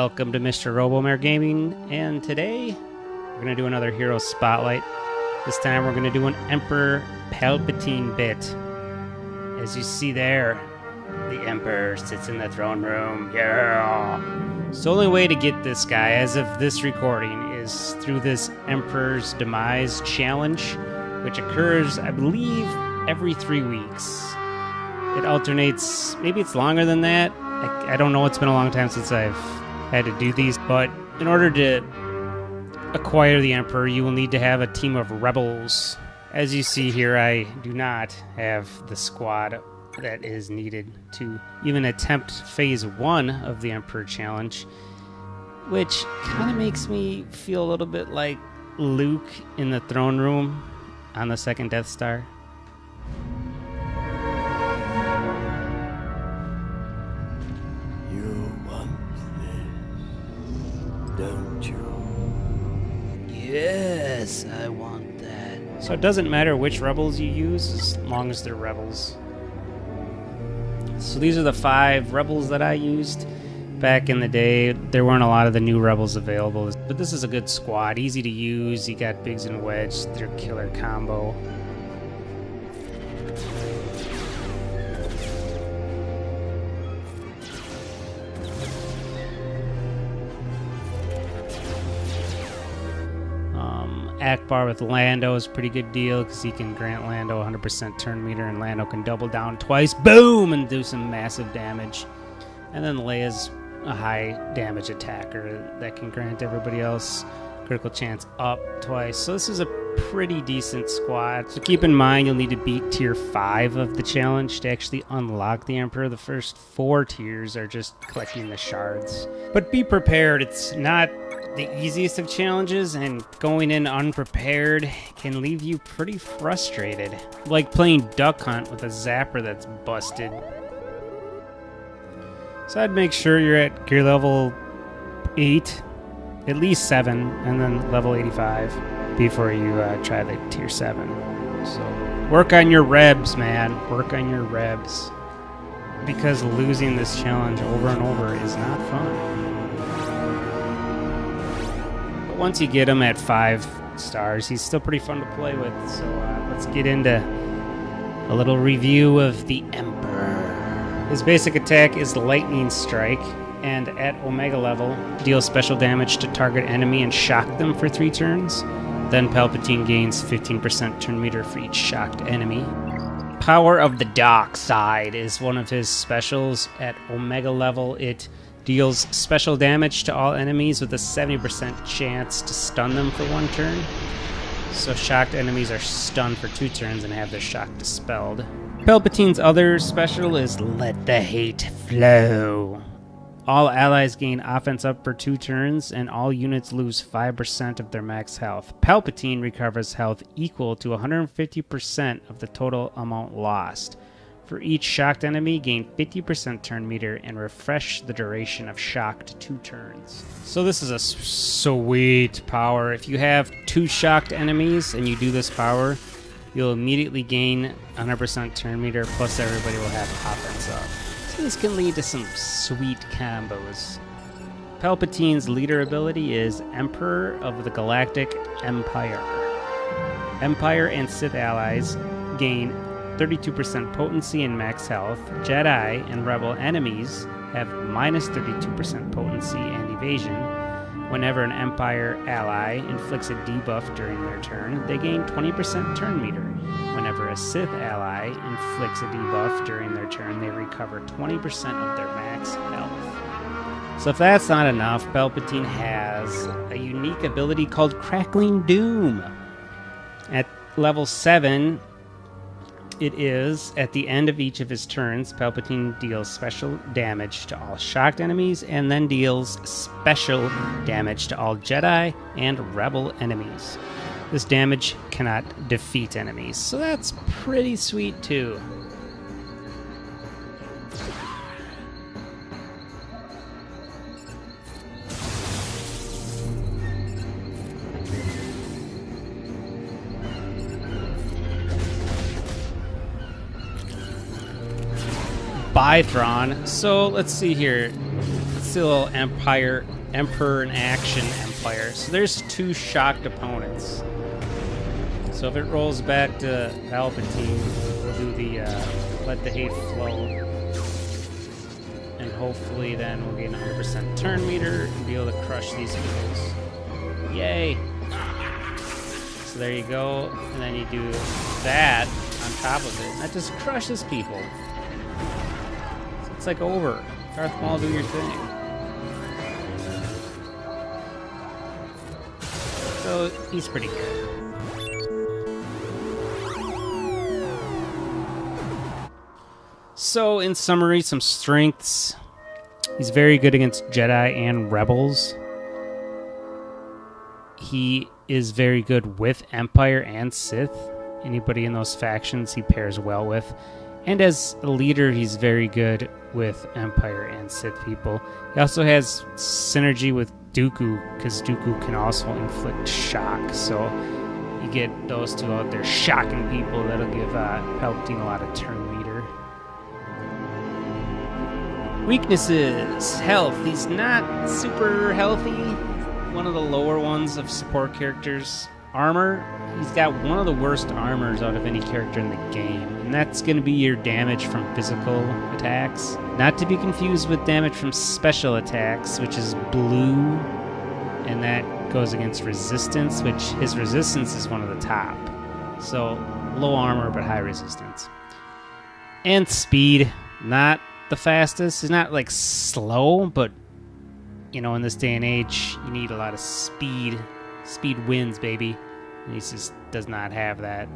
Welcome to Mr. Robomare Gaming, and today we're going to do another Hero Spotlight. This time we're going to do an Emperor Palpatine bit. As you see there, the Emperor sits in the throne room. Yeah! So the only way to get this guy, as of this recording, is through this Emperor's Demise challenge, which occurs, I believe, every 3 weeks. It alternates, maybe it's longer than that. I don't know, it's been a long time since I've had to do these, but in order to acquire the Emperor, you will need to have a team of rebels. As you see here, I do not have the squad that is needed to even attempt phase 1 of the Emperor challenge, which kind of makes me feel a little bit like Luke in the throne room on the second Death Star. Don't you? Yes, I want that. So it doesn't matter which rebels you use as long as they're rebels. So these are the 5 rebels that I used. Back in the day, there weren't a lot of the new rebels available, but this is a good squad, easy to use. You got Biggs and Wedge, their killer combo. Akbar with Lando is a pretty good deal because he can grant Lando 100% turn meter and Lando can double down twice, boom, and do some massive damage. And then Leia's a high damage attacker that can grant everybody else critical chance up twice. So this is a pretty decent squad. So keep in mind you'll need to beat tier 5 of the challenge to actually unlock the Emperor. The first 4 tiers are just collecting the shards. But be prepared, it's not the easiest of challenges, and going in unprepared can leave you pretty frustrated. Like playing Duck Hunt with a zapper that's busted. So I'd make sure you're at gear level 8, at least 7, and then level 85 before you try the tier 7. So work on your rebs, man. Work on your rebs. Because losing this challenge over and over is not fun. Once you get him at 5 stars, he's still pretty fun to play with. So let's get into a little review of the Emperor. His basic attack is Lightning Strike, and at Omega level, deals special damage to target enemy and shock them for 3 turns. Then Palpatine gains 15% turn meter for each shocked enemy. Power of the Dark Side is one of his specials. At Omega level, it deals special damage to all enemies with a 70% chance to stun them for 1 turn. So shocked enemies are stunned for 2 turns and have their shock dispelled. Palpatine's other special is Let the Hate Flow. All allies gain offense up for 2 turns, and all units lose 5% of their max health. Palpatine recovers health equal to 150% of the total amount lost. For each shocked enemy, gain 50% turn meter and refresh the duration of shocked 2 turns. So this is a sweet power. If you have 2 shocked enemies and you do this power, you'll immediately gain 100% turn meter, plus everybody will have offense up. So this can lead to some sweet combos. Palpatine's leader ability is Emperor of the Galactic Empire. Empire and Sith allies gain 32% potency and max health. Jedi and Rebel enemies have minus 32% potency and evasion. Whenever an Empire ally inflicts a debuff during their turn, they gain 20% turn meter. Whenever a Sith ally inflicts a debuff during their turn, they recover 20% of their max health. So if that's not enough, Palpatine has a unique ability called Crackling Doom. At level 7, it is, at the end of each of his turns, Palpatine deals special damage to all shocked enemies and then deals special damage to all Jedi and Rebel enemies. This damage cannot defeat enemies, so that's pretty sweet too. Bythron. So let's see here. see a little Emperor in action Empire. So there's two shocked opponents. So if it rolls back to Palpatine, we'll do the let the hate flow. And hopefully then we'll gain 100% turn meter and be able to crush these heroes. Yay! So there you go. And then you do that on top of it. That just crushes people. So it's like over. Darth Maul, do your thing. So he's pretty good. So in summary, some strengths. He's very good against Jedi and Rebels. He is very good with Empire and Sith. Anybody in those factions he pairs well with. And as a leader, he's very good with Empire and Sith people. He also has synergy with Dooku, because Dooku can also inflict shock. So you get those two out there shocking people. That'll give Palpatine a lot of turn meter. Weaknesses. Health. He's not super healthy. One of the lower ones of support characters. Armor. He's got one of the worst armors out of any character in the game, and that's going to be your damage from physical attacks. Not to be confused with damage from special attacks, which is blue, and that goes against resistance, which his resistance is one of the top. So low armor, but high resistance. And speed. Not the fastest. He's not like slow, but you know, in this day and age, you need a lot of speed. Speed wins, baby. And he just does not have that.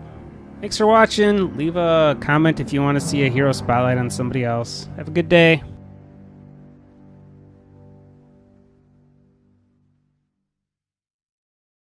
Thanks for watching. Leave a comment if you want to see a hero spotlight on somebody else. Have a good day.